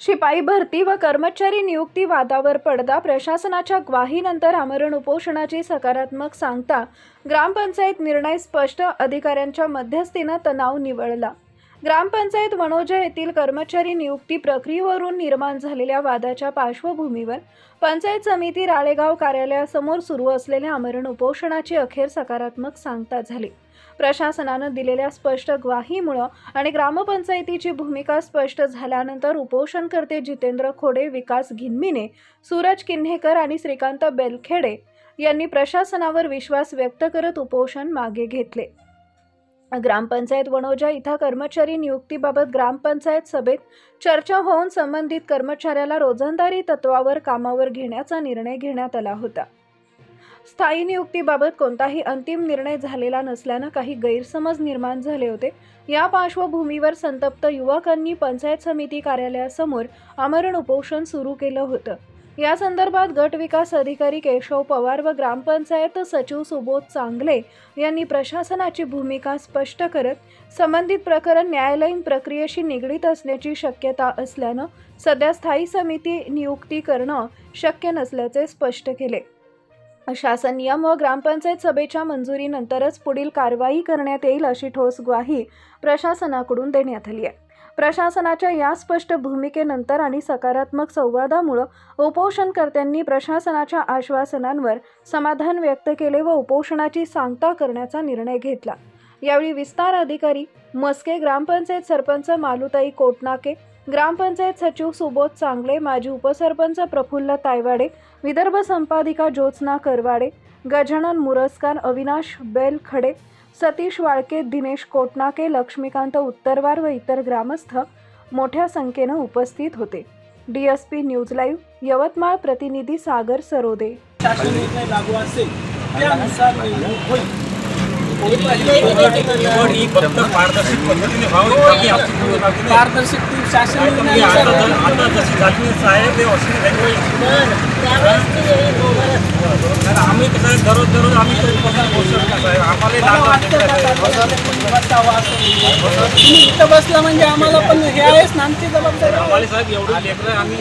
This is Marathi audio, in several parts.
शिपाई भरती व कर्मचारी नियुक्ती वादावर पडदा. प्रशासनाच्या ग्वाहीनंतर आमरण उपोषणाची सकारात्मक सांगता. ग्रामपंचायत निर्णय स्पष्ट. अधिकाऱ्यांच्या मध्यस्थीने तणाव निवळला. ग्रामपंचायत वणोजा येथील कर्मचारी नियुक्ती प्रक्रियेवरून निर्माण झालेल्या वादाच्या पार्श्वभूमीवर पंचायत समिती राळेगाव कार्यालयासमोर सुरू असलेल्या आमरण उपोषणाची अखेर सकारात्मक सांगता झाली. प्रशासनाने दिलेल्या स्पष्ट ग्वाहीमुळे आणि ग्रामपंचायतीची भूमिका स्पष्ट झाल्यानंतर उपोषणकर्ते जितेंद्र खोडे, विकास घिन्मिने, सूरज किन्हेकर आणि श्रीकांत बेलखेडे यांनी प्रशासनावर विश्वास व्यक्त करत उपोषण मागे घेतले. ग्रामपंचायत वणोजा इथं कर्मचारी नियुक्तीबाबत ग्रामपंचायत सभेत चर्चा होऊन संबंधित कर्मचाऱ्याला रोजंदारी तत्वावर कामावर घेण्याचा निर्णय घेण्यात आला होता. स्थायी नियुक्तीबाबत कोणताही अंतिम निर्णय झालेला नसल्याने काही गैरसमज निर्माण झाले होते. या पार्श्वभूमीवर संतप्त युवकांनी पंचायत समिती कार्यालयासमोर आमरण उपोषण सुरू केलं होतं. या संदर्भात गट विकास अधिकारी केशव पवार व ग्रामपंचायत सचिव सुबोध चांगले यांनी प्रशासनाची भूमिका स्पष्ट करत संबंधित प्रकरण न्यायालयीन प्रक्रियेशी निगडीत असण्याची शक्यता असल्यानं सध्या स्थायी समिती नियुक्ती करणं शक्य नसल्याचे स्पष्ट केले. शासन नियम व ग्रामपंचायत सभेच्या मंजुरीनंतरच पुढील कारवाई करण्यात येईल अशी ठोस ग्वाही प्रशासनाकडून देण्यात आली आहे. प्रशासनाच्या या स्पष्ट भूमिकेनंतर आणि सकारात्मक संवादामुळे उपोषणकर्त्यांनी प्रशासनाच्या आश्वासनांवर समाधान व्यक्त केले व उपोषणाची सांगता करण्याचा निर्णय घेतला. यावेळी विस्तार अधिकारी मस्के, ग्रामपंचायत सरपंच मालुताई कोटनाके, ग्रामपंचायत सचिव सुबोध चांगले, माजी उपसरपंच प्रफुल्ल तायवाडे, विदर्भ संपादिका ज्योत्स्ना करवाडे, गजानन मुरस्कार, अविनाश बेलखडे, सतीश वाळके, दिनेश कोटनाके, लक्ष्मीकांत उत्तरवार व इतर ग्रामस्थ मोठ्या संख्येने उपस्थित होते. DSP न्यूज लाईव्ह यवतमाळ प्रतिनिधी सागर सरोदे. शासन निर्णय लागू असेल त्यानुसार निवडणूक होईल. पारदर्शक पद्धतीने पारदर्शक शासन आता जशी झाली साहेब आम्ही कसं दररोज आम्ही इथं बसला म्हणजे आम्हाला पण हे आहेच ना आमची जबाबदारी. आम्हाला साहेब एवढं लेकरं आम्ही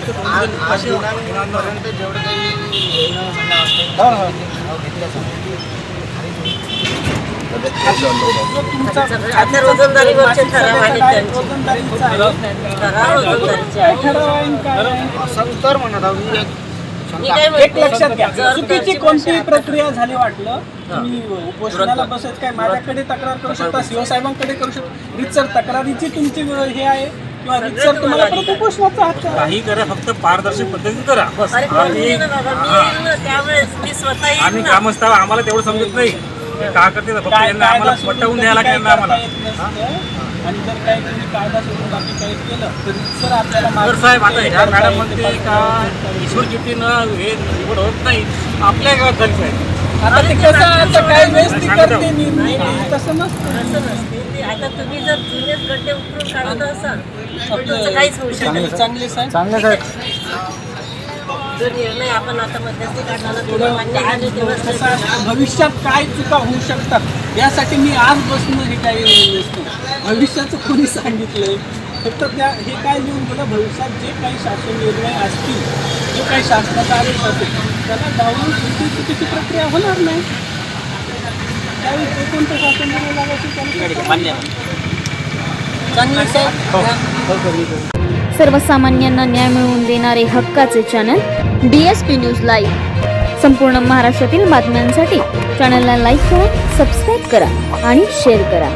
एक लक्षात घ्या, चुकीची कोणतीही प्रक्रिया झाली वाटलं तुम्ही उपोषणाला बसत काय माझ्याकडे तक्रार करू शकता, सीओ साहेबांकडे करू शकता. रितसर तक्रारीची तुमची हे आहे किंवा रितसर तुम्हाला परत उपोषणाचा हक्क काही करा, फक्त पारदर्शक पद्धतीने करा. आम्ही ग्रामस्थ आम्हाला तेवढं समजत नाही का करते फक्त आम्हाला पटवून द्यायला काय आम्हाला. आणि जर काही तुम्ही कायदा सोडून बाकी काही केलं तर सर आपल्याला साहेब आता ह्या मॅडम म्हणते का ईश्वर चिठ्ठीनं हे निवड होत नाही आपल्या गावात झाली साहेब. आता ते कसं काय वेळेस ती करते तसं नसतं. आता तुम्ही जर जुनेच गड्डे उकरून काढत असाल तर काहीच होऊ शकत. चांगले साहेब जो निर्णय आपण आता मध्यस्थी काढला भविष्यात काय चुका होऊ शकतात यासाठी मी आज बसणं हे काही नसतं. भविष्याचं कोणी सांगितलंय फक्त त्या हे काय लिहून गेलं भविष्यात जे काही शासन निर्णय असतील, जो काही शासनाचा आदेश असेल त्याला जाऊन चुकीची प्रक्रिया होणार नाही. त्यावेळी जे कोणतं शासन निर्णय लागायचं चांगले साहेब. सर्वसामान्यांना न्याय मिळवून देणारे हक्काचे चॅनल DSP न्यूज लाईव्ह. संपूर्ण महाराष्ट्रातील बातम्यांसाठी चॅनलला लाईक करा, सबस्क्राईब करा आणि शेअर करा.